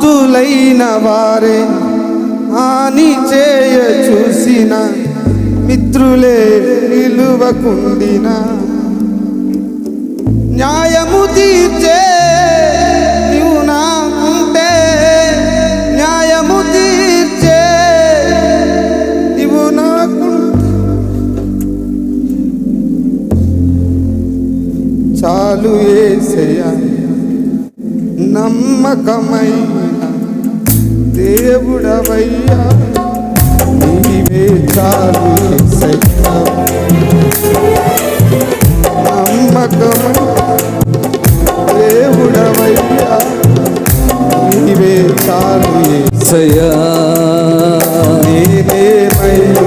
ఆప్తులైన వారే హాని చేయ చూసిన మిత్రులే నిలువకుండిన న్యాయము తీర్చే నీవు నాకుంటే న్యాయము తీర్చే నీవు నాకుంటే చాలు యేసయ్యా నమ్మకమైన దేవుడవయ్యా నీవే చాలు యేసయ్యా నమ్మకమైన దేవుడవయ్యా నీవే చాలు యేసయ్యా నేనేమయ్యా